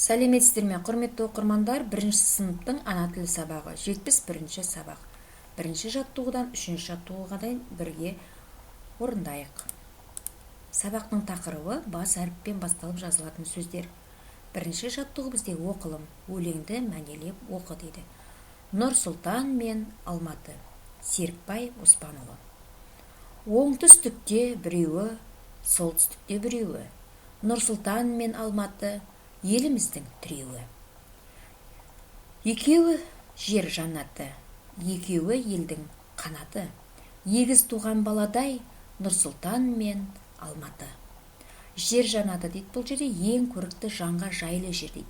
Сәлеметсіздер ме, құрметті оқырмандар, бірінші сыныптың ана тілі сабағы, 71-ші сабақ. Бірінші жаттығудан 3-ші жаттығуға дейін бірге орындайық. Сабақтың тақырыбы бас әріппен басталып жазылатын сөздер. Бірінші жаттығу бізде оқылым, өлеңді мәнелеп оқы дейді. Нұрсұлтан мен Алматы. Серікбай Оспанұлы. Оңтүстікте біреуі, солтүстікте біреуі. Нұрсұлтан мен Алматы еліміздің тіреуі. Екеуі жер жаннаты, екеуі елдің қанаты. Егіз туған баладай Нұрсұлтан мен Алматы. Жер жаннаты дейді, бұл жерде ең көрікті жанға жайлы жер дейді.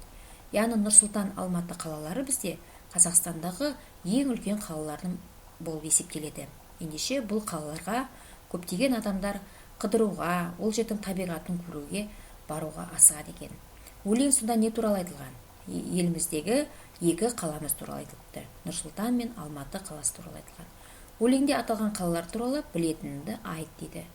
Яғни Нұрсұлтан, Алматы қалалары бізде Қазақстандағы ең үлкен қалалардың болып есептеледі. Ендеше бұл қалаларға көптеген адамдар қыдыруға, ол жердің табиғатын көруге баруға асығады екен. Өлең сонда не туралы айтылған? Еліміздегі екі қаламыз туралы айтылыпты. Нұрсұлтан мен Алматы қаласы туралы айтылған. Өлеңде аталған қалалар туралы білетініңді айт дейді.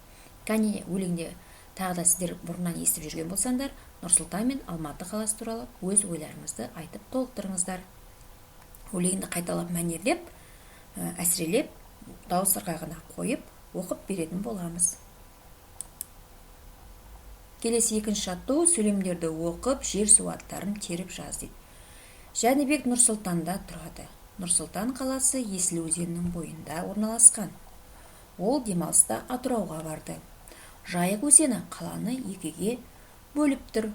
Кәне өлеңде тағы да сіздер бұрыннан естіп жүрген болсаңдар, Нұрсұлтан мен Алматы қаласы туралы өз ойларыңызды айтып толықтырыңыздар. Өлеңді қайталап мәнерлеп, әсірелеп, дауыс ырғағына қойып, оқып беретін боламыз. Келесі екінші жаттығу сөйлемдерді оқып, жер су аттарын теріп жаз дейді. Жәнібек Нұрсұлтанда тұрады. Нұрсұлтан қаласы Есіл өзенінің бойында орналасқан. Ол демалыста Атырауға барды. Жайық өзені қаланы екіге бөліп тұр.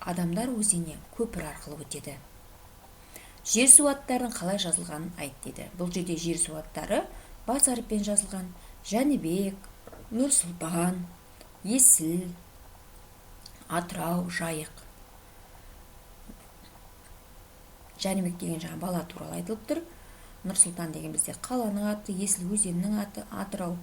Адамдар өзеннен көпір арқылы өтеді. Жер су аттарын қалай жазылғанын айт дейді. Бұл жерде жер су аттары бас әріппен жазылған. Жәнібек, Нұрсұлтан, Есіл, Атырау, Жайық. Жәнібек деген жаңа бала туралы айтылып тұр. Нұрсұлтан деген бізде қаланың аты, Есіл өзенінің аты, Атырау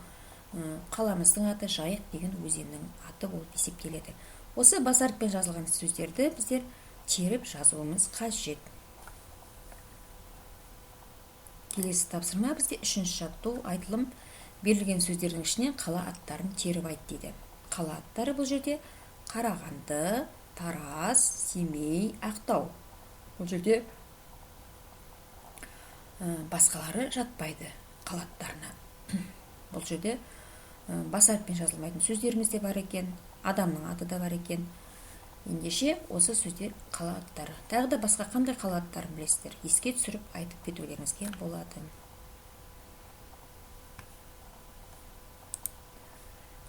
қаламыздың аты, Жайық деген өзеннің аты болып есептеледі. Осы бас әріппен жазылған сөздерді біздер теріп жазуымыз қажет. Келесі тапсырма бізде 3-ші жаттығу айтылым. Берілген сөздердің ішінен қала аттарын теріп айт дейді. Қала аттары бұл жерде Қарағанды, Тараз, Семей, Ақтау. Бұл жерде басқалары жатпайды қала аттарына. Бұл жерде бас әріппен жазылмайтын сөздеріміз де бар екен, адамның аты да бар екен. Ендеше осы сөздер қала аттары. Тағы да басқа қандай қала аттарын білесіздер? Еске түсіріп айтып кетулеріңізге болады.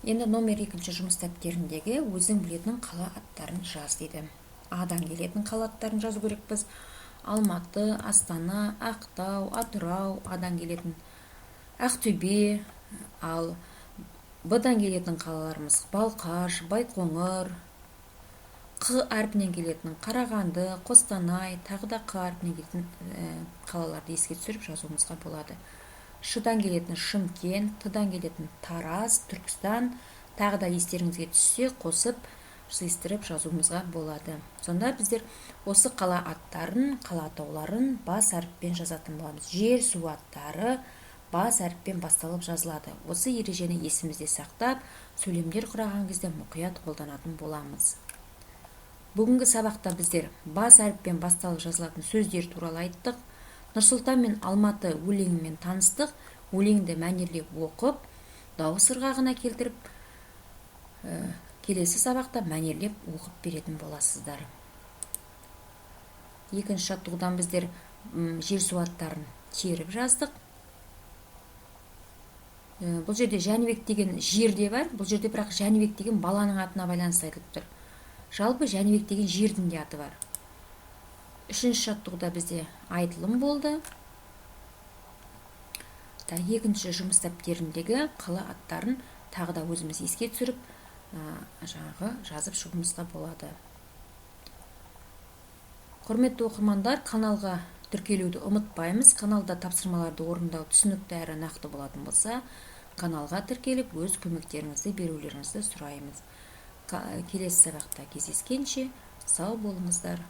Енді номер 2-ші жұмыс дәптеріндегі өзің білетін қала аттарын жаз дейді. А-дан келетін қала аттарын жазу керекпіз. Алматы, Астана, Ақтау, Атырау, А-дан келетін Ақтөбе, ал Б-дан келетін қалаларымыз Балқаш, Байқоңыр, Қ әрпінен келетін Қарағанды, Қостанай, тағы да Қ әрпінен келетін қалаларды еске түсіріп жазуымызға болады. Ш-дан келетін Шымкент, Т-дан келетін Тараз, Түркістан, тағы да естеріңізге түссе қосып жиыстырып жазуымызға болады. Сонда біздер осы қала аттарын, қала атауларын бас әріппен жазатын боламыз. Жер су аттары бас әріппен басталып жазылады. Осы ережені есімізде сақтап, сөйлемдер құраған кезде мұқият қолданатын боламыз. Бүгінгі сабақта біздер бас әріппен басталып жазылатын сөздер туралы айттық. Нұрсұлтан мен Алматы өлеңімен таныстық. Өлеңді мәнерлеп оқып, дауыс ырғағына келтіріп, келесі сабақта мәнерлеп оқып беретін боласыздар. Екінші жаттығудан біздер жер су аттарын теріп жаздық. Бұл жерде Жәнібек деген жерде бар. Бұл жерде бірақ Жәнібек деген баланың атына байланысты айтылып тұр. Жалпы Жәнібек деген жердің де аты бар. 3-ші жаттығуда бізде айтылым болды. Екінші жұмыс дәптеріндегі қала аттарын тағы да өзіміз еске түсіріп, жазып шығуымызға болады. Құрметті оқырмандар, каналға тіркелуді ұмытпаймыз. Каналда тапсырмаларды орындау түсінікті әрі нақты болатын болса, каналға тіркеліп өз көмектеріңізді берулеріңізді сұраймыз. Келесі сабақта кездескенше сау болыңыздар.